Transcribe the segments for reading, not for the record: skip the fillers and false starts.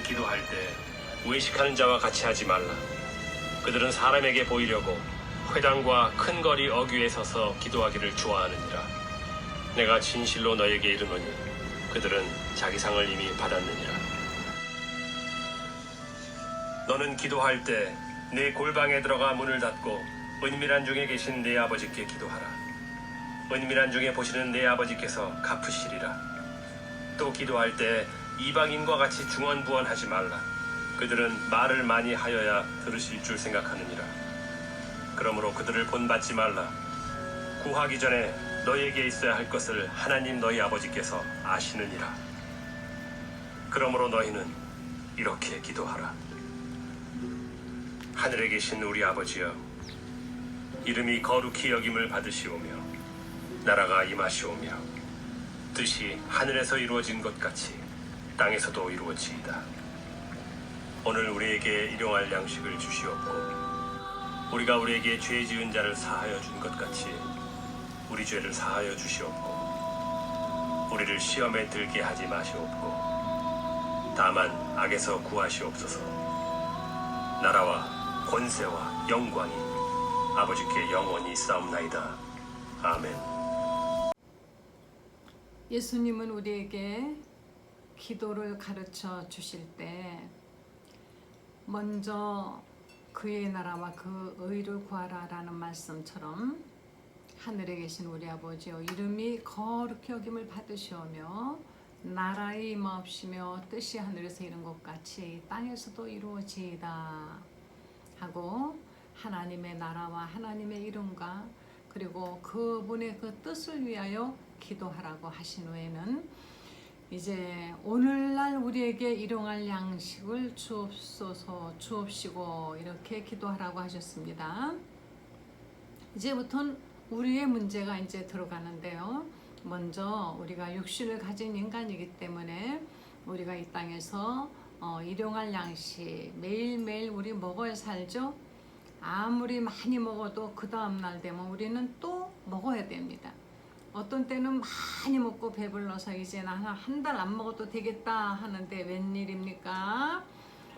너희는 기도할 때 외식하는 자와 같이 하지 말라. 그들은 사람에게 보이려고 회당과 큰 거리 어귀에 서서 기도하기를 좋아하느니라. 내가 진실로 너에게 이르노니 그들은 자기 상을 이미 받았느니라. 너는 기도할 때 네 골방에 들어가 문을 닫고 은밀한 중에 계신 네 아버지께 기도하라. 은밀한 중에 보시는 네 아버지께서 갚으시리라. 또 기도할 때 이방인과 같이 중언부언하지 말라. 그들은 말을 많이 하여야 들으실 줄 생각하느니라. 그러므로 그들을 본받지 말라. 구하기 전에 너희에게 있어야 할 것을 하나님 너희 아버지께서 아시느니라. 그러므로 너희는 이렇게 기도하라. 하늘에 계신 우리 아버지여, 이름이 거룩히 여김을 받으시오며 나라가 임하시오며 뜻이 하늘에서 이루어진 것 같이 땅에서도 이루어지이다. 오늘 우리에게 일용할 양식을 주시옵고 우리가 우리에게 죄 지은 자를 사하여 준 것 같이 우리 죄를 사하여 주시옵고 우리를 시험에 들게 하지 마시옵고 다만 악에서 구하시옵소서. 나라와 권세와 영광이 아버지께 영원히 있사옵나이다. 아멘. 예수님은 우리에게 기도를 가르쳐 주실 때 먼저 그의 나라와 그 의를 구하라 라는 말씀처럼 하늘에 계신 우리 아버지여, 이름이 거룩히 여김을 받으시오며 나라의 임하옵시며 뜻이 하늘에서 이룬 것 같이 땅에서도 이루어지이다 하고, 하나님의 나라와 하나님의 이름과 그리고 그분의 그 뜻을 위하여 기도하라고 하신 후에는 이제 오늘날 우리에게 일용할 양식을 주옵소서, 주옵시고 이렇게 기도하라고 하셨습니다. 이제부터는 우리의 문제가 이제 들어가는데요. 먼저 우리가 육신을 가진 인간이기 때문에 우리가 이 땅에서 일용할 양식 매일매일 우리 먹어야 살죠. 아무리 많이 먹어도 그 다음날 되면 우리는 또 먹어야 됩니다. 어떤 때는 많이 먹고 배불러서 이제는 한 달 안 먹어도 되겠다 하는데 웬일입니까?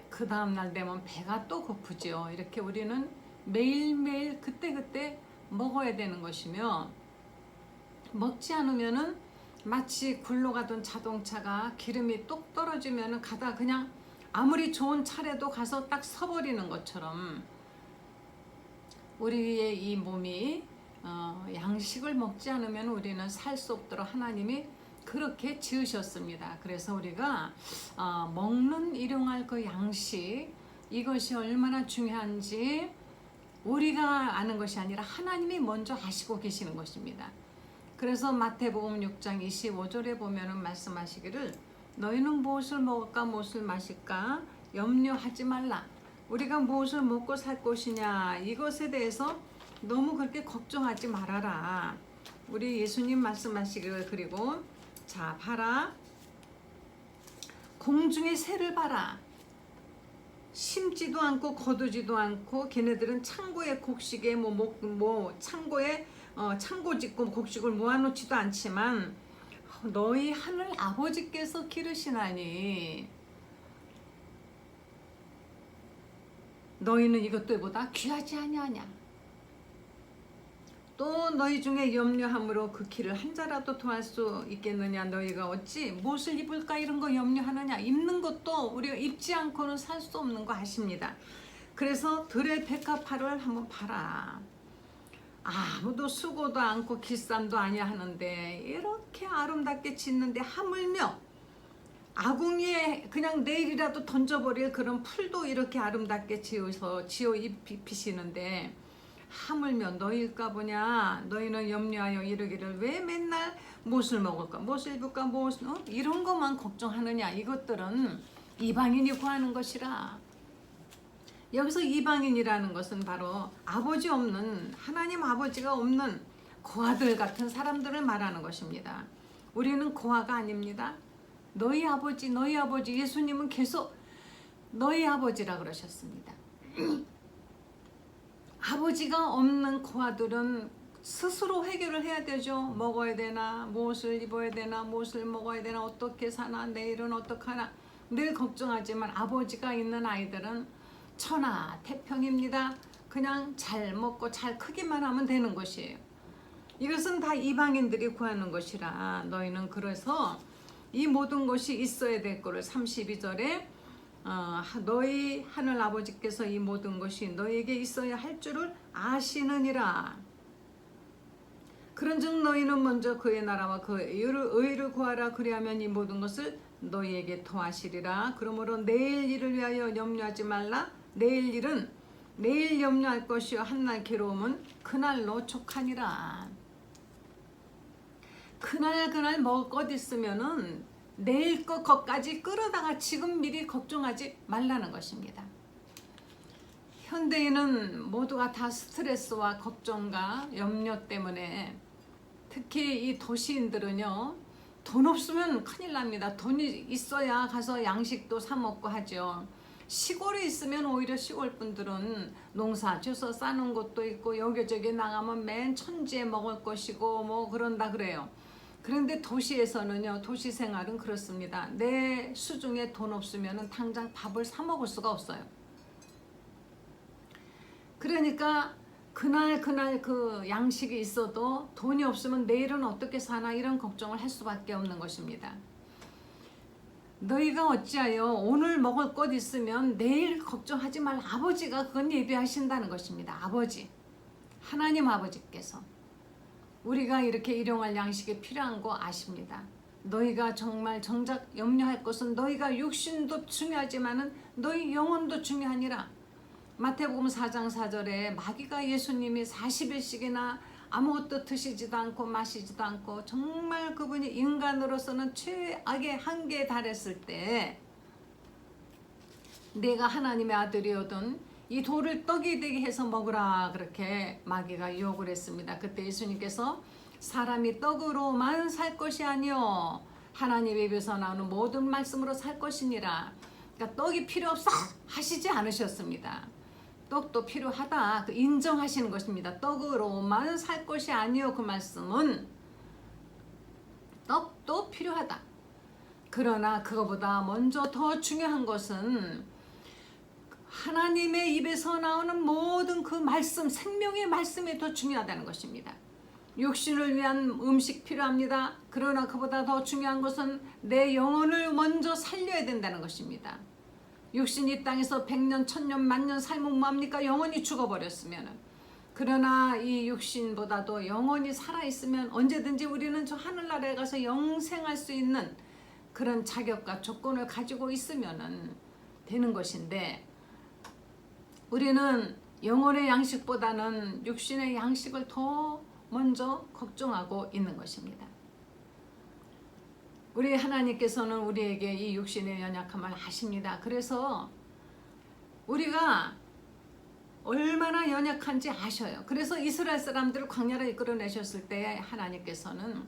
그 다음날 되면 배가 또 고프죠. 이렇게 우리는 매일매일 그때그때 먹어야 되는 것이며, 먹지 않으면은 마치 굴러가던 자동차가 기름이 똑 떨어지면은 가다 그냥 아무리 좋은 차례도 가서 딱 서버리는 것처럼 우리의 이 몸이 양식을 먹지 않으면 우리는 살 수 없도록 하나님이 그렇게 지으셨습니다. 그래서 우리가 먹는 일용할 그 양식, 이것이 얼마나 중요한지 우리가 아는 것이 아니라 하나님이 먼저 아시고 계시는 것입니다. 그래서 마태복음 6장 25절에 보면은 말씀하시기를 너희는 무엇을 먹을까 무엇을 마실까 염려하지 말라. 우리가 무엇을 먹고 살 것이냐 이것에 대해서 너무 그렇게 걱정하지 말아라. 우리 예수님 말씀하시기를, 그리고 자 봐라, 공중의 새를 봐라. 심지도 않고 거두지도 않고 걔네들은 창고에 곡식에 창고에 창고 짓고 곡식을 모아놓지도 않지만 너희 하늘 아버지께서 기르시나니 너희는 이것들보다 귀하지 아니하냐. 또 너희 중에 염려함으로 그 키를 한 자라도 더할 수 있겠느냐. 너희가 어찌 무엇을 입을까 이런 거 염려하느냐. 입는 것도 우리가 입지 않고는 살 수 없는 거 아십니다. 그래서 들의 백합화를 한번 봐라. 아무도 수고도 않고 길쌈도 아니야 하는데 이렇게 아름답게 짓는데 하물며 아궁이에 그냥 내일이라도 던져버릴 그런 풀도 이렇게 아름답게 지어 입히시는데 하물며 너희일까 보냐. 너희는 염려하여 이르기를 왜 맨날 무엇을 먹을까 무엇을 입을까 무엇을 이런 것만 걱정하느냐. 이것들은 이방인이 구하는 것이라. 여기서 이방인이라는 것은 바로 아버지 없는, 하나님 아버지가 없는 고아들 같은 사람들을 말하는 것입니다. 우리는 고아가 아닙니다. 너희 아버지 너희 아버지. 예수님은 계속 너희 아버지라 그러셨습니다. 아버지가 없는 고아들은 스스로 해결을 해야 되죠. 먹어야 되나 무엇을 입어야 되나 무엇을 먹어야 되나 어떻게 사나 내일은 어떡하나 늘 걱정하지만 아버지가 있는 아이들은 천하태평입니다. 그냥 잘 먹고 잘 크기만 하면 되는 것이에요. 이것은 다 이방인들이 구하는 것이라 너희는 그래서 이 모든 것이 있어야 될 거를 32절에 너희 하늘 아버지께서 이 모든 것이 너희에게 있어야 할 줄을 아시느니라. 그런즉 너희는 먼저 그의 나라와 그의 의를 구하라. 그리하면 이 모든 것을 너희에게 더하시리라. 그러므로 내일 일을 위하여 염려하지 말라. 내일 일은 내일 염려할 것이요 한날 괴로움은 그날로 족하니라. 그날 먹을 것 있으면은 내일 것까지 끌어다가 지금 미리 걱정하지 말라는 것입니다. 현대인은 모두가 다 스트레스와 걱정과 염려 때문에 특히 이 도시인들은요 돈 없으면 큰일 납니다. 돈이 있어야 가서 양식도 사 먹고 하죠. 시골에 있으면 오히려 시골 분들은 농사 져서 싸는 것도 있고 여기저기 나가면 맨 천지에 먹을 것이고 뭐 그런다 그래요. 그런데 도시에서는요, 도시 생활은 그렇습니다. 내 수중에 돈 없으면 당장 밥을 사 먹을 수가 없어요. 그러니까 그날 그 양식이 있어도 돈이 없으면 내일은 어떻게 사나 이런 걱정을 할 수밖에 없는 것입니다. 너희가 어찌하여 오늘 먹을 것 있으면 내일 걱정하지 말. 아버지가 그건 예비하신다는 것입니다. 아버지, 하나님 아버지께서 우리가 이렇게 일용할 양식이 필요한 거 아십니다. 너희가 정말 정작 염려할 것은 너희가 육신도 중요하지만은 너희 영혼도 중요하니라. 마태복음 4장 4절에 마귀가 예수님이 40일씩이나 아무것도 드시지도 않고 마시지도 않고 정말 그분이 인간으로서는 최악의 한계에 달했을 때 내가 하나님의 아들이거든 이 돌을 떡이 되게 해서 먹으라 그렇게 마귀가 유혹을 했습니다. 그때 예수님께서 사람이 떡으로만 살 것이 아니요 하나님의 입에서 나오는 모든 말씀으로 살 것이니라. 그러니까 떡이 필요 없어 하시지 않으셨습니다. 떡도 필요하다 인정하시는 것입니다. 떡으로만 살 것이 아니요 그 말씀은 떡도 필요하다. 그러나 그거보다 먼저 더 중요한 것은 하나님의 입에서 나오는 모든 그 말씀, 생명의 말씀이 더 중요하다는 것입니다. 육신을 위한 음식 필요합니다. 그러나 그보다 더 중요한 것은 내 영혼을 먼저 살려야 된다는 것입니다. 육신이 이 땅에서 100년, 1000년, 만년 살면 뭐합니까? 영혼이 죽어버렸으면. 그러나 이 육신보다도 영혼이 살아있으면 언제든지 우리는 저 하늘나라에 가서 영생할 수 있는 그런 자격과 조건을 가지고 있으면 되는 것인데 우리는 영혼의 양식보다는 육신의 양식을 더 먼저 걱정하고 있는 것입니다. 우리 하나님께서는 우리에게 이 육신의 연약함을 아십니다. 그래서 우리가 얼마나 연약한지 아셔요. 그래서 이스라엘 사람들을 광야로 이끌어내셨을 때 하나님께서는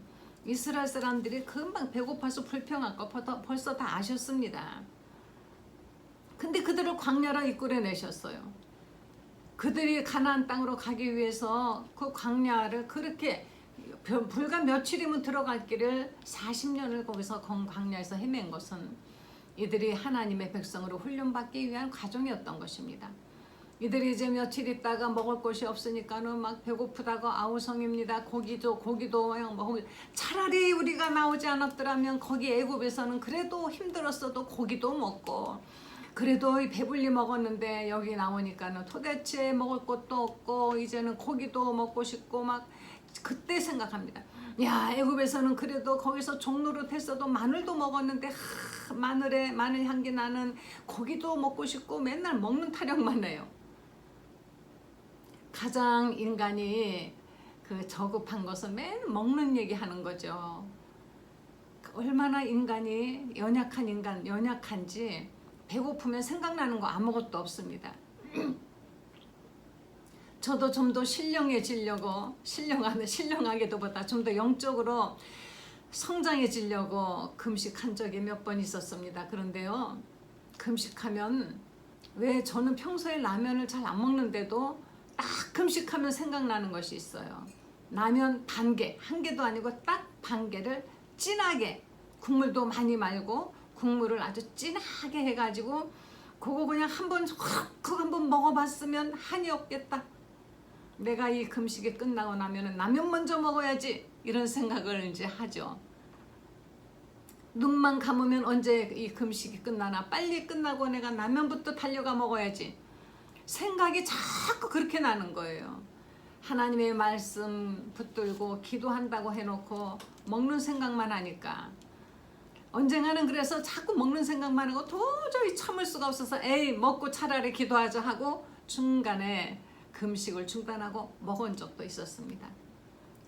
이스라엘 사람들이 금방 배고파서 불평할 거 벌써 다 아셨습니다. 근데 그들을 광야로 이끌어내셨어요. 그들이 가나안 땅으로 가기 위해서 그 광야를 그렇게 불과 며칠이면 들어갈 길을 40년을 거기서 광야에서 헤맨 것은 이들이 하나님의 백성으로 훈련받기 위한 과정이었던 것입니다. 이들이 이제 며칠 있다가 먹을 것이 없으니까는 막 배고프다고 아우성입니다. 고기도 먹고 차라리 우리가 나오지 않았더라면 거기 애굽에서는 그래도 힘들었어도 고기도 먹고 그래도 배불리 먹었는데 여기 나오니까는 도대체 먹을 것도 없고 이제는 고기도 먹고 싶고 막 그때 생각합니다. 야 애굽에서는 그래도 거기서 종노릇 했어도 마늘도 먹었는데 마늘 향기 나는 고기도 먹고 싶고 맨날 먹는 타령만 해요. 가장 인간이 그 저급한 것은 맨 먹는 얘기 하는 거죠. 얼마나 인간이 연약한지 배고프면 생각나는 거 아무것도 없습니다. 저도 좀 더 신령해지려고 신령하게도보다 좀 더 영적으로 성장해지려고 금식한 적이 몇 번 있었습니다. 그런데요 금식하면 왜 저는 평소에 라면을 잘 안 먹는데도 딱 금식하면 생각나는 것이 있어요. 라면 한 개도 아니고 딱 반 개를 진하게 국물도 많이 말고 국물을 아주 진하게 해가지고 그거 그냥 한번 확 한번 먹어봤으면 한이 없겠다. 내가 이 금식이 끝나고 나면은 라면 먼저 먹어야지 이런 생각을 이제 하죠. 눈만 감으면 언제 이 금식이 끝나나, 빨리 끝나고 내가 라면부터 달려가 먹어야지 생각이 자꾸 그렇게 나는 거예요. 하나님의 말씀 붙들고 기도한다고 해놓고 먹는 생각만 하니까 언젠가는 그래서 자꾸 먹는 생각만 하고 도저히 참을 수가 없어서 에이 먹고 차라리 기도하자 하고 중간에 금식을 중단하고 먹은 적도 있었습니다.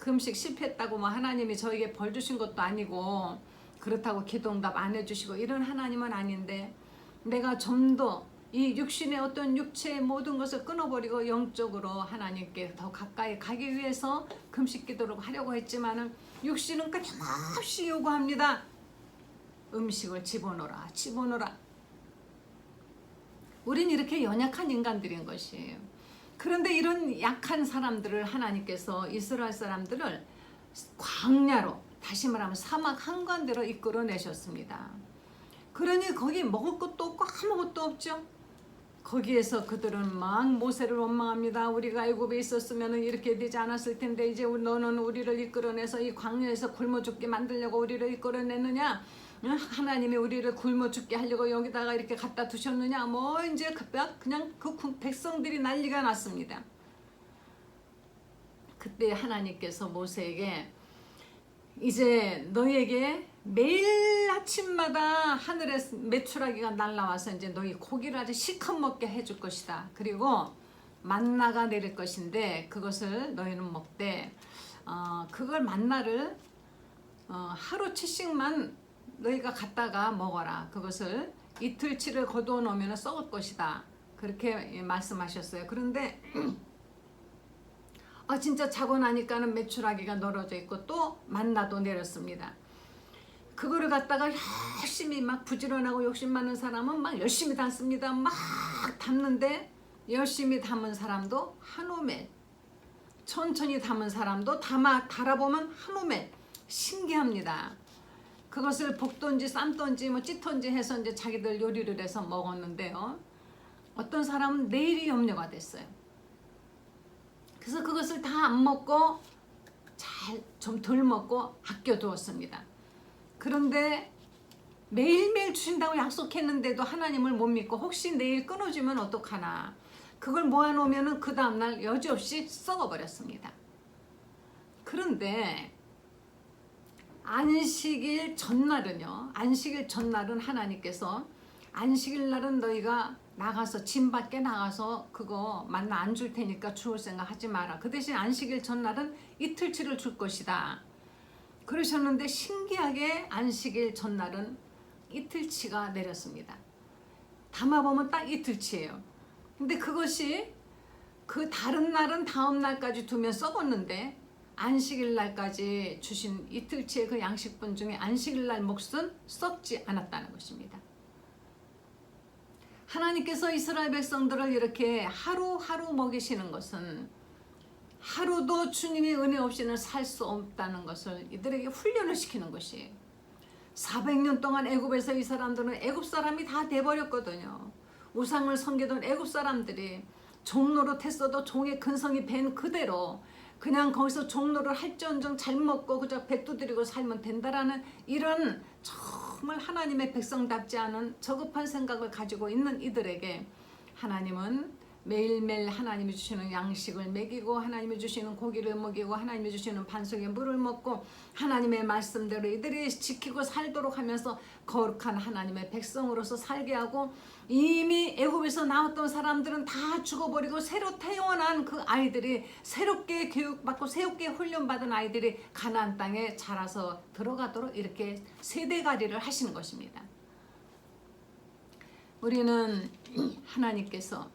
금식 실패했다고 뭐 하나님이 저에게 벌 주신 것도 아니고 그렇다고 기도응답 안 해주시고 이런 하나님은 아닌데, 내가 좀 더 이 육신의 어떤 육체의 모든 것을 끊어버리고 영적으로 하나님께 더 가까이 가기 위해서 금식 기도를 하려고 했지만은 육신은 끊임없이 요구합니다. 음식을 집어넣어라, 집어넣어라. 우린 이렇게 연약한 인간들인 것이에요. 그런데 이런 약한 사람들을 하나님께서 이스라엘 사람들을 광야로, 다시 말하면 사막 한가운데로 이끌어내셨습니다. 그러니 거기 먹을 것도 없고 아무것도 없죠. 거기에서 그들은 막 모세를 원망합니다. 우리가 애굽에 있었으면 이렇게 되지 않았을 텐데 이제 너는 우리를 이끌어내서 이 광야에서 굶어 죽게 만들려고 우리를 이끌어내느냐? 하나님이 우리를 굶어 죽게 하려고 여기다가 이렇게 갖다 두셨느냐? 뭐 이제 그냥 그 백성들이 난리가 났습니다. 그때 하나님께서 모세에게 이제 너희에게 매일 아침마다 하늘에 메추라기가 날라와서 이제 너희 고기를 아주 실컷 먹게 해줄 것이다. 그리고 만나가 내릴 것인데 그것을 너희는 먹되 그걸 만나를 하루치씩만 너희가 갖다가 먹어라. 그것을 이틀치를 거두어 놓으면 썩을 것이다. 그렇게 말씀하셨어요. 그런데 진짜 자고 나니까는 메추라기가 널어져 있고 또 만나도 내렸습니다. 그거를 갖다가 열심히 막 부지런하고 욕심 많은 사람은 막 열심히 담습니다. 막 담는데 열심히 담은 사람도 한 오멜, 천천히 담은 사람도 달아보면 한 오멜. 신기합니다. 그것을 볶던지 삶던지 뭐 찢던지 해서 이제 자기들 요리를 해서 먹었는데요. 어떤 사람은 내일이 염려가 됐어요. 그래서 그것을 다 안 먹고 좀 덜 먹고 아껴두었습니다. 그런데 매일매일 주신다고 약속했는데도 하나님을 못 믿고 혹시 내일 끊어주면 어떡하나, 그걸 모아놓으면 그 다음날 여지없이 썩어버렸습니다. 그런데 안식일 전날은요, 안식일 전날은 하나님께서 안식일 날은 너희가 나가서 진 밖에 나가서 그거 만나 안 줄 테니까 주울 생각 하지 마라. 그 대신 안식일 전날은 이틀치를 줄 것이다. 그러셨는데 신기하게 안식일 전날은 이틀치가 내렸습니다. 담아보면 딱 이틀치예요. 근데 그것이 그 다른 날은 다음 날까지 두면 썩었는데 안식일 날까지 주신 이틀치의 그 양식분 중에 안식일 날 몫은 썩지 않았다는 것입니다. 하나님께서 이스라엘 백성들을 이렇게 하루하루 먹이시는 것은 하루도 주님의 은혜 없이는 살 수 없다는 것을 이들에게 훈련을 시키는 것이에요. 400년 동안 애굽에서 이 사람들은 애굽 사람이 다 돼버렸거든요. 우상을 섬기던 애굽 사람들이 종노릇 했어도 종의 근성이 밴 그대로 그냥 거기서 종노를 할지언정 잘 먹고 그저 배 두드리고 살면 된다라는 이런 정말 하나님의 백성답지 않은 저급한 생각을 가지고 있는 이들에게 하나님은 매일매일 하나님이 주시는 양식을 먹이고 하나님이 주시는 고기를 먹이고 하나님이 주시는 반석의 물을 먹고 하나님의 말씀대로 이들이 지키고 살도록 하면서 거룩한 하나님의 백성으로서 살게 하고, 이미 애굽에서 나왔던 사람들은 다 죽어버리고 새로 태어난 그 아이들이 새롭게 교육받고 새롭게 훈련받은 아이들이 가나안 땅에 자라서 들어가도록 이렇게 세대가리를 하시는 것입니다. 우리는 하나님께서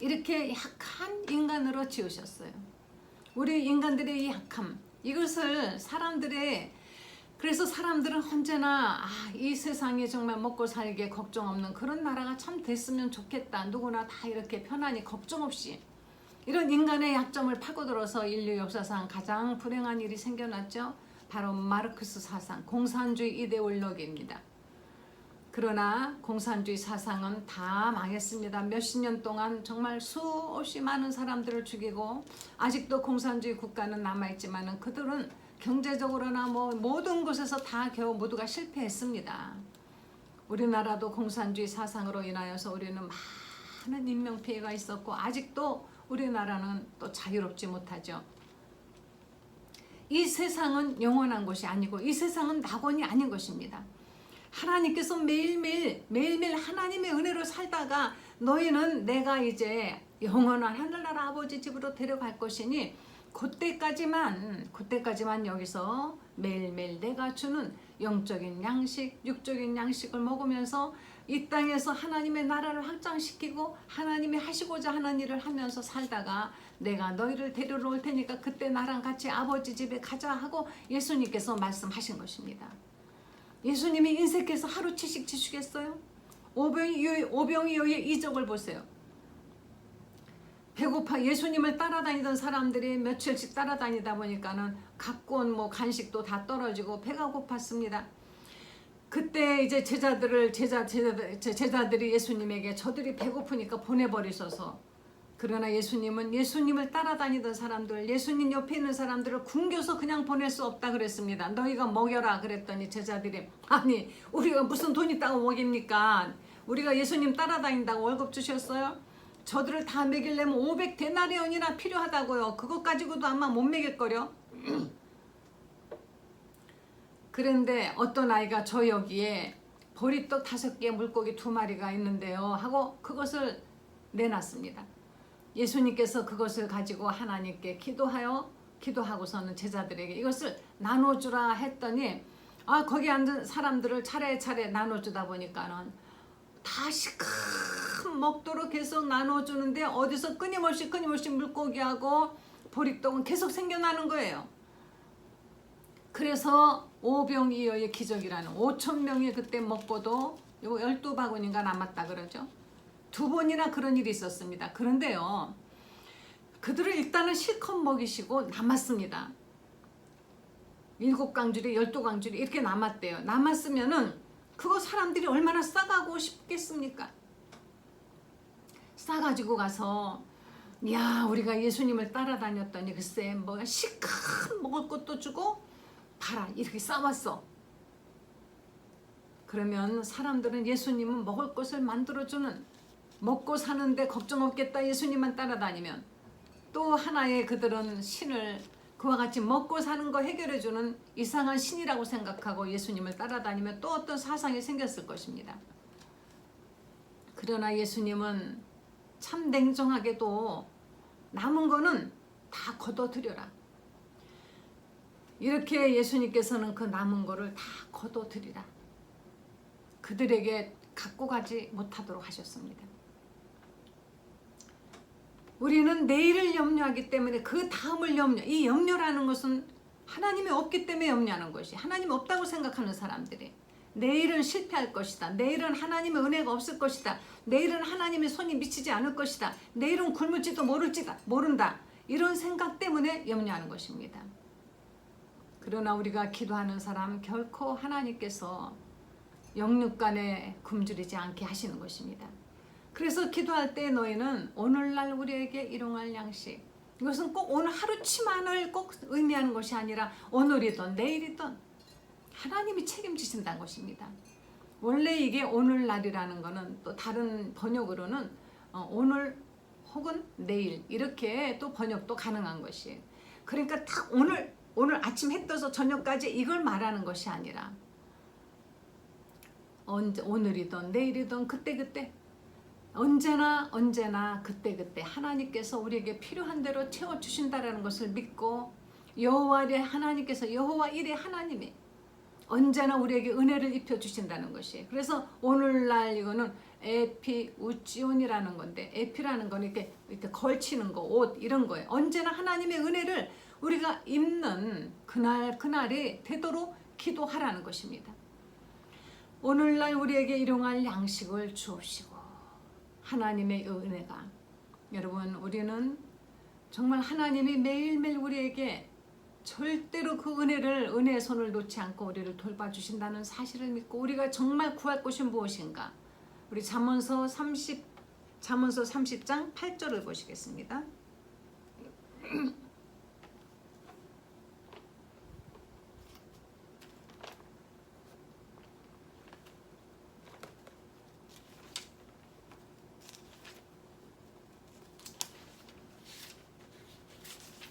이렇게 약한 인간으로 지으셨어요. 우리 인간들의 이 약함, 이것을 그래서 사람들은 언제나 이 세상에 정말 먹고 살기에 걱정 없는 그런 나라가 참 됐으면 좋겠다. 누구나 다 이렇게 편안히 걱정 없이, 이런 인간의 약점을 파고들어서 인류 역사상 가장 불행한 일이 생겨났죠. 바로 마르크스 사상, 공산주의 이데올로기입니다. 그러나 공산주의 사상은 다 망했습니다. 몇십 년 동안 정말 수없이 많은 사람들을 죽이고 아직도 공산주의 국가는 남아있지만 그들은 경제적으로나 뭐 모든 곳에서 다 겨우 모두가 실패했습니다. 우리나라도 공산주의 사상으로 인하여서 우리는 많은 인명피해가 있었고 아직도 우리나라는 또 자유롭지 못하죠. 이 세상은 영원한 것이 아니고 이 세상은 낙원이 아닌 것입니다. 하나님께서 매일매일 하나님의 은혜로 살다가 너희는 내가 이제 영원한 하늘나라 아버지 집으로 데려갈 것이니 그때까지만 여기서 매일매일 내가 주는 영적인 양식, 육적인 양식을 먹으면서 이 땅에서 하나님의 나라를 확장시키고 하나님이 하시고자 하는 일을 하면서 살다가 내가 너희를 데리러 올 테니까 그때 나랑 같이 아버지 집에 가자 하고 예수님께서 말씀하신 것입니다. 예수님이 인생에서 하루치씩 지시겠어요? 오병이어의 이적을 보세요. 배고파 예수님을 따라다니던 사람들이 며칠씩 따라다니다 보니까는 갖고 온 뭐 간식도 다 떨어지고 배가 고팠습니다. 그때 이제 제자들이 예수님에게 저들이 배고프니까 보내버리셔서 그러나 예수님은 예수님을 따라다니던 사람들, 예수님 옆에 있는 사람들을 굶겨서 그냥 보낼 수 없다 그랬습니다. 너희가 먹여라 그랬더니 제자들이 아니 우리가 무슨 돈 있다고 먹입니까? 우리가 예수님 따라다닌다고 월급 주셨어요? 저들을 다 먹이려면 500데나리온이나 필요하다고요. 그것 가지고도 아마 못 먹일거려. 그런데 어떤 아이가 저 여기에 보리떡 5개 물고기 2마리가 있는데요 하고 그것을 내놨습니다. 예수님께서 그것을 가지고 하나님께 기도하고서는 제자들에게 이것을 나눠주라 했더니 거기 앉은 사람들을 차례차례 나눠주다 보니까는 다시 큰 먹도록 계속 나눠주는데 어디서 끊임없이 물고기하고 보리떡은 계속 생겨나는 거예요. 그래서 오병이어의 기적이라는 5,000명이 그때 먹고도 12바구니가 남았다 그러죠. 2번이나 그런 일이 있었습니다. 그런데요, 그들을 일단은 실컷 먹이시고 남았습니다. 7강줄이 12강줄이 이렇게 남았대요. 남았으면은 그거 사람들이 얼마나 싸가고 싶겠습니까? 싸가지고 가서 야 우리가 예수님을 따라다녔더니 글쎄 뭐 실컷 먹을 것도 주고 봐라 이렇게 싸왔어. 그러면 사람들은 예수님은 먹을 것을 만들어주는 먹고 사는데 걱정 없겠다 예수님만 따라다니면 또 하나의 그들은 신을 그와 같이 먹고 사는 거 해결해주는 이상한 신이라고 생각하고 예수님을 따라다니면 또 어떤 사상이 생겼을 것입니다. 그러나 예수님은 참 냉정하게도 남은 거는 다 거둬들여라. 이렇게 예수님께서는 그 남은 거를 다 거둬들이라. 그들에게 갖고 가지 못하도록 하셨습니다. 우리는 내일을 염려하기 때문에 그 다음을 이 염려라는 것은 하나님이 없기 때문에 염려하는 것이 하나님이 없다고 생각하는 사람들이 내일은 실패할 것이다. 내일은 하나님의 은혜가 없을 것이다. 내일은 하나님의 손이 미치지 않을 것이다. 내일은 굶을지도 모른다. 이런 생각 때문에 염려하는 것입니다. 그러나 우리가 기도하는 사람 결코 하나님께서 영육간에 굶주리지 않게 하시는 것입니다. 그래서 기도할 때 너희는 오늘날 우리에게 일용할 양식 이것은 꼭 오늘 하루치만을 꼭 의미하는 것이 아니라 오늘이든 내일이든 하나님이 책임지신다는 것입니다. 원래 이게 오늘날이라는 것은 또 다른 번역으로는 오늘 혹은 내일 이렇게 또 번역도 가능한 것이에요. 그러니까 딱 오늘 아침 해 떠서 저녁까지 이걸 말하는 것이 아니라 오늘이든 내일이든 그때 언제나 그때 하나님께서 우리에게 필요한 대로 채워주신다라는 것을 믿고 여호와 일의 하나님이 언제나 우리에게 은혜를 입혀주신다는 것이에요. 그래서 오늘날 이거는 에피우찌온이라는 건데 에피라는 건 이렇게 걸치는 거, 옷 이런 거예요. 언제나 하나님의 은혜를 우리가 입는 그날이 되도록 기도하라는 것입니다. 오늘날 우리에게 일용할 양식을 주옵시고 하나님의 은혜가 여러분 우리는 정말 하나님이 매일매일 우리에게 절대로 그 은혜의 손을 놓지 않고 우리를 돌봐주신다는 사실을 믿고 우리가 정말 구할 것이 무엇인가? 우리 잠언서 30장 8절을 보시겠습니다.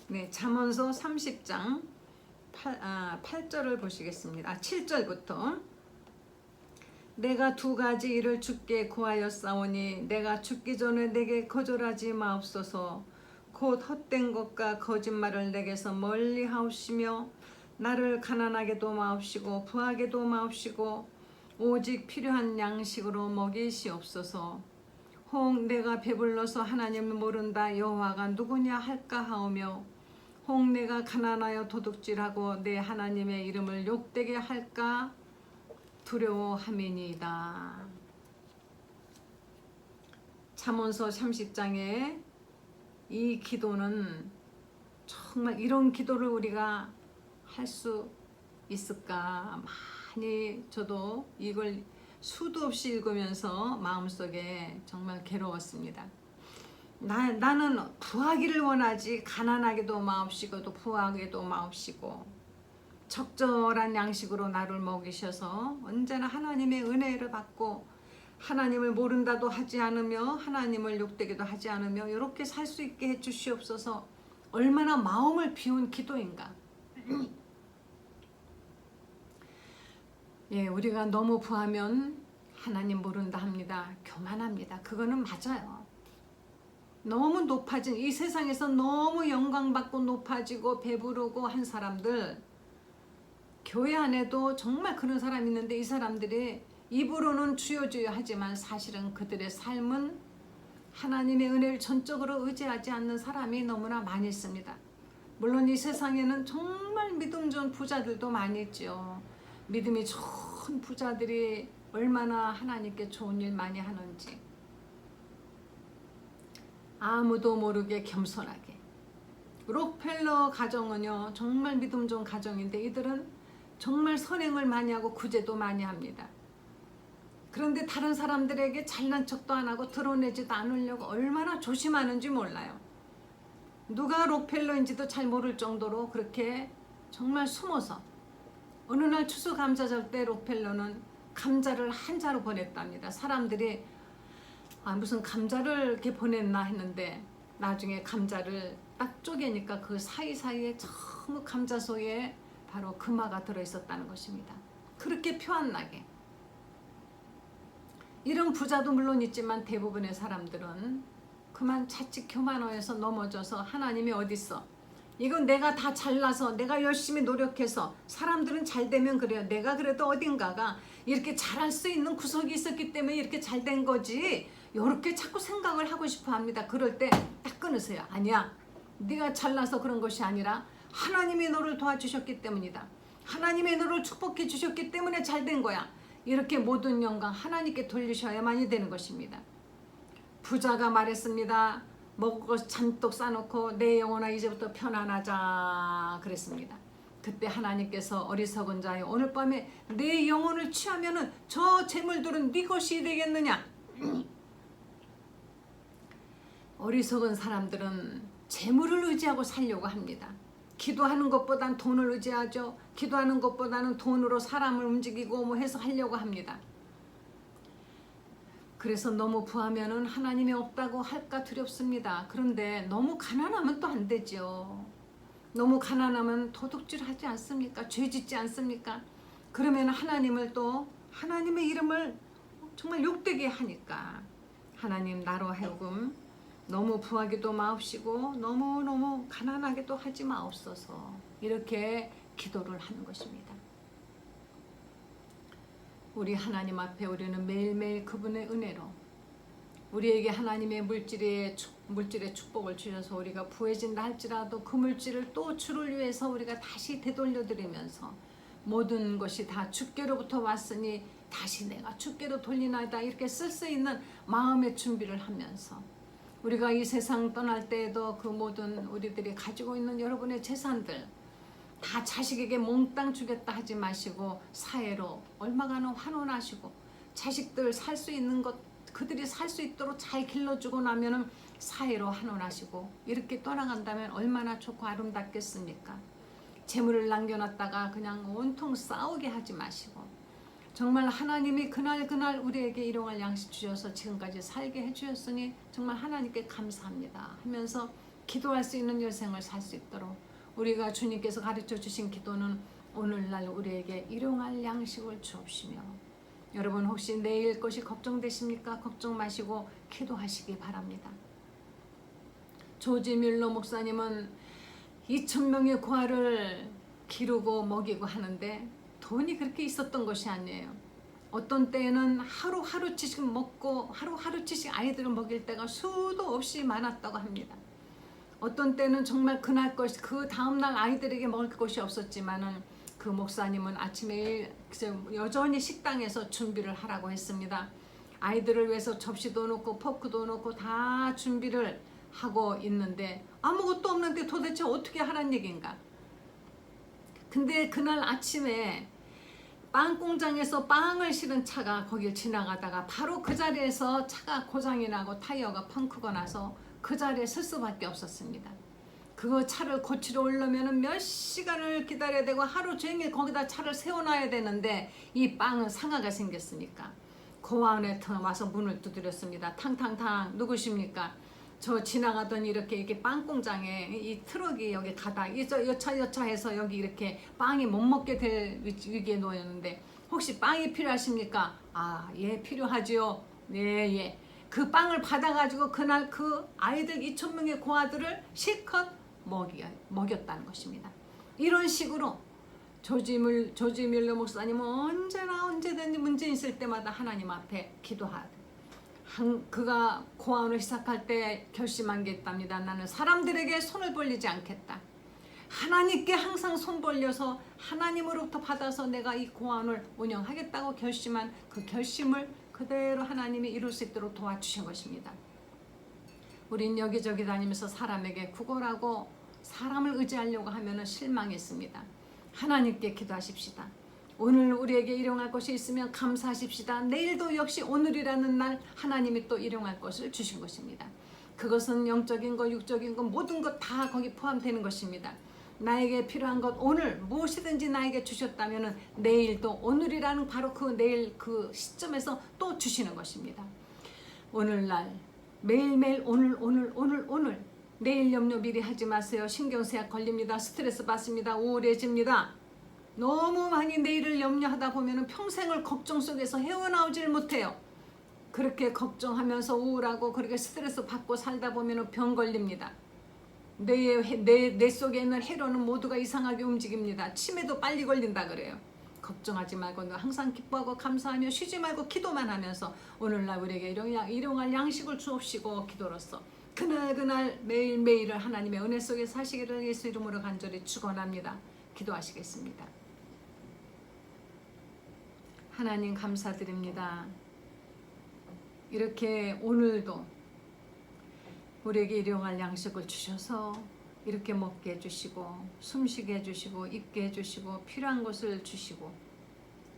네, 잠언서 30장 8절을 보시겠습니다. 7절부터 내가 두 가지 일을 주께 구하였사오니 내가 죽기 전에 내게 거절하지 마옵소서. 곧 헛된 것과 거짓말을 내게서 멀리 하옵시며 나를 가난하게도 마옵시고 부하게도 마옵시고 오직 필요한 양식으로 먹이시옵소서. 혹 내가 배불러서 하나님을 모른다 여호와가 누구냐 할까 하오며 혹 내가 가난하여 도둑질하고 내 하나님의 이름을 욕되게 할까 두려워함이니이다. 잠언서 30장에 이 기도는 정말 이런 기도를 우리가 할 수 있을까? 많이 저도 이걸 수도 없이 읽으면서 마음속에 정말 괴로웠습니다. 나는 부하기를 원하지 가난하게도 마옵시고 또 부하게도 마옵시고 적절한 양식으로 나를 먹이셔서 언제나 하나님의 은혜를 받고 하나님을 모른다도 하지 않으며 하나님을 욕되게도 하지 않으며 이렇게 살 수 있게 해주시옵소서. 얼마나 마음을 비운 기도인가. 예, 우리가 너무 부하면 하나님 모른다 합니다. 교만합니다. 그거는 맞아요. 너무 높아진 이 세상에서 너무 영광받고 높아지고 배부르고 한 사람들 교회 안에도 정말 그런 사람이 있는데 이 사람들이 입으로는 주여 주여 하지만 사실은 그들의 삶은 하나님의 은혜를 전적으로 의지하지 않는 사람이 너무나 많이 있습니다. 물론 이 세상에는 정말 믿음 좋은 부자들도 많이 있죠. 믿음이 좋은 부자들이 얼마나 하나님께 좋은 일 많이 하는지 아무도 모르게 겸손하게. 록펠러 가정은요 정말 믿음 좋은 가정인데 이들은 정말 선행을 많이 하고 구제도 많이 합니다. 그런데 다른 사람들에게 잘난 척도 안 하고 드러내지도 않으려고 얼마나 조심하는지 몰라요. 누가 록펠러인지도 잘 모를 정도로 그렇게 정말 숨어서 어느 날 추수감사절 때 록펠러는 감자를 한 자루 보냈답니다. 사람들이 무슨 감자를 이렇게 보냈나 했는데 나중에 감자를 딱 쪼개니까 그 사이사이에 전부 감자 속에 바로 금화가 들어있었다는 것입니다. 그렇게 표 안 나게. 이런 부자도 물론 있지만 대부분의 사람들은 그만 자칫 교만해서 넘어져서 하나님이 어디 있어? 이건 내가 다 잘나서 내가 열심히 노력해서 사람들은 잘 되면 그래요. 내가 그래도 어딘가가 이렇게 잘할 수 있는 구석이 있었기 때문에 이렇게 잘 된 거지. 이렇게 자꾸 생각을 하고 싶어 합니다. 그럴 때 딱 끊으세요. 아니야. 네가 잘나서 그런 것이 아니라 하나님이 너를 도와주셨기 때문이다. 하나님의 너를 축복해 주셨기 때문에 잘 된 거야. 이렇게 모든 영광 하나님께 돌리셔야만이 되는 것입니다. 부자가 말했습니다. 먹을 것 잔뜩 싸놓고 내 영혼아 이제부터 편안하자 그랬습니다. 그때 하나님께서 어리석은 자여 오늘 밤에 내 영혼을 취하면은 저 재물들은 네 것이 되겠느냐. 어리석은 사람들은 재물을 의지하고 살려고 합니다. 기도하는 것보단 돈을 의지하죠. 기도하는 것보다는 돈으로 사람을 움직이고 뭐 해서 하려고 합니다. 그래서 너무 부하면은 하나님이 없다고 할까 두렵습니다. 그런데 너무 가난하면 또 안 되죠. 너무 가난하면 도둑질 하지 않습니까? 죄 짓지 않습니까? 그러면 하나님을 또 하나님의 이름을 정말 욕되게 하니까 하나님 나로 하여금 너무 부하기도 마옵시고 너무너무 가난하게도 하지 마옵소서. 이렇게 기도를 하는 것입니다. 우리 하나님 앞에 우리는 매일매일 그분의 은혜로 우리에게 하나님의 물질의 축복을 주셔서 우리가 부해진다 할지라도 그 물질을 또 주를 위해서 우리가 다시 되돌려드리면서 모든 것이 다 주께로부터 왔으니 다시 내가 주께로 돌리나이다 이렇게 쓸 수 있는 마음의 준비를 하면서 우리가 이 세상 떠날 때에도 그 모든 우리들이 가지고 있는 여러분의 재산들 다 자식에게 몽땅 주겠다 하지 마시고 사회로 얼마가나 환원하시고 자식들 살 수 있는 것 그들이 살 수 있도록 잘 길러주고 나면은 사회로 환원하시고 이렇게 떠나간다면 얼마나 좋고 아름답겠습니까? 재물을 남겨놨다가 그냥 온통 싸우게 하지 마시고 정말 하나님이 그날 우리에게 일용할 양식 주셔서 지금까지 살게 해주셨으니 정말 하나님께 감사합니다 하면서 기도할 수 있는 여생을 살 수 있도록 우리가 주님께서 가르쳐 주신 기도는 오늘날 우리에게 일용할 양식을 주옵시며 여러분 혹시 내일 것이 걱정되십니까? 걱정 마시고 기도하시기 바랍니다. 조지 뮬러 목사님은 2,000명의 고아를 기르고 먹이고 하는데 돈이 그렇게 있었던 것이 아니에요. 어떤 때에는 하루하루치씩 먹고 하루하루치씩 아이들을 먹일 때가 수도 없이 많았다고 합니다. 어떤 때는 정말 그 다음날 아이들에게 먹을 것이 없었지만은 그 목사님은 아침에 여전히 식당에서 준비를 하라고 했습니다. 아이들을 위해서 접시도 놓고 포크도 놓고 다 준비를 하고 있는데 아무것도 없는데 도대체 어떻게 하란 얘기인가? 근데 그날 아침에 빵 공장에서 빵을 실은 차가 거길 지나가다가 바로 그 자리에서 차가 고장이 나고 타이어가 펑크가 나서 그 자리에 설 수밖에 없었습니다. 그 차를 고치러 오려면 몇 시간을 기다려야 되고 하루 종일 거기다 차를 세워놔야 되는데 이 빵은 상하가 생겼으니까 고아원에 와서 문을 두드렸습니다. 탕탕탕 누구십니까? 저 지나가던 이렇게 빵 공장에 이 트럭이 여기 가다 여차해서 여기 이렇게 빵이 못 먹게 될 위기에 놓였는데 혹시 빵이 필요하십니까? 아, 예, 필요하지요. 네, 예. 그 빵을 받아가지고 그날 그 아이들 2,000명의 고아들을 실컷 먹였다는 것입니다. 이런 식으로 조지 뮬러 목사님은 언제든지 문제 있을 때마다 하나님 앞에 기도하고 그가 고아원을 시작할 때 결심한 게 있답니다. 나는 사람들에게 손을 벌리지 않겠다. 하나님께 항상 손 벌려서 하나님으로부터 받아서 내가 이 고아원을 운영하겠다고 결심한 그 결심을 그대로 하나님이 이룰 수 있도록 도와주신 것입니다. 우린 여기저기 다니면서 사람에게 구걸하고 사람을 의지하려고 하면 실망했습니다. 하나님께 기도하십시다. 오늘 우리에게 일용할 것이 있으면 감사하십시다. 내일도 역시 오늘이라는 날 하나님이 또 일용할 것을 주신 것입니다. 그것은 영적인 것, 육적인 것 모든 것 다 거기 포함되는 것입니다. 나에게 필요한 것 오늘 무엇이든지 나에게 주셨다면 내일도 오늘이라는 바로 그 내일 그 시점에서 또 주시는 것입니다. 오늘날 매일매일 오늘 내일 염려 미리 하지 마세요. 신경쇠약 걸립니다. 스트레스 받습니다. 우울해집니다. 너무 많이 내일을 염려하다 보면 평생을 걱정 속에서 헤어나오질 못해요. 그렇게 걱정하면서 우울하고 그렇게 스트레스 받고 살다 보면 병 걸립니다. 내 속에 있는 해로는 모두가 이상하게 움직입니다. 치매도 빨리 걸린다 그래요. 걱정하지 말고 항상 기뻐하고 감사하며 쉬지 말고 기도만 하면서 오늘날 우리에게 일용할 양식을 주옵시고 기도로서 그날 매일매일을 하나님의 은혜 속에 사시기를 예수 이름으로 간절히 축원합니다. 기도하시겠습니다. 하나님 감사드립니다. 이렇게 오늘도 우리에게 일용할 양식을 주셔서 이렇게 먹게 해주시고 숨쉬게 해주시고 입게 해주시고 필요한 것을 주시고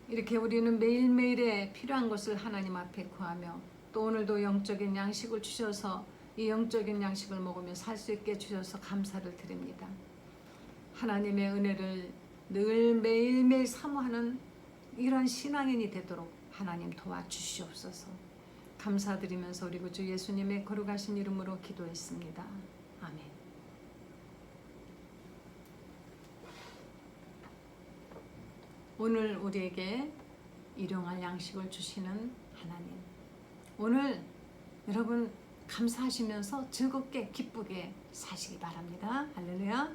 이렇게 우리는 매일매일에 필요한 것을 하나님 앞에 구하며 또 오늘도 영적인 양식을 주셔서 이 영적인 양식을 먹으며 살 수 있게 주셔서 감사를 드립니다. 하나님의 은혜를 늘 매일매일 사모하는 이런 신앙인이 되도록 하나님 도와주시옵소서. 감사드리면서 우리 구주 예수님의 거룩하신 이름으로 기도했습니다. 아멘. 오늘 우리에게 일용할 양식을 주시는 하나님, 오늘 여러분 감사하시면서 즐겁게 기쁘게 사시기 바랍니다. 할렐루야.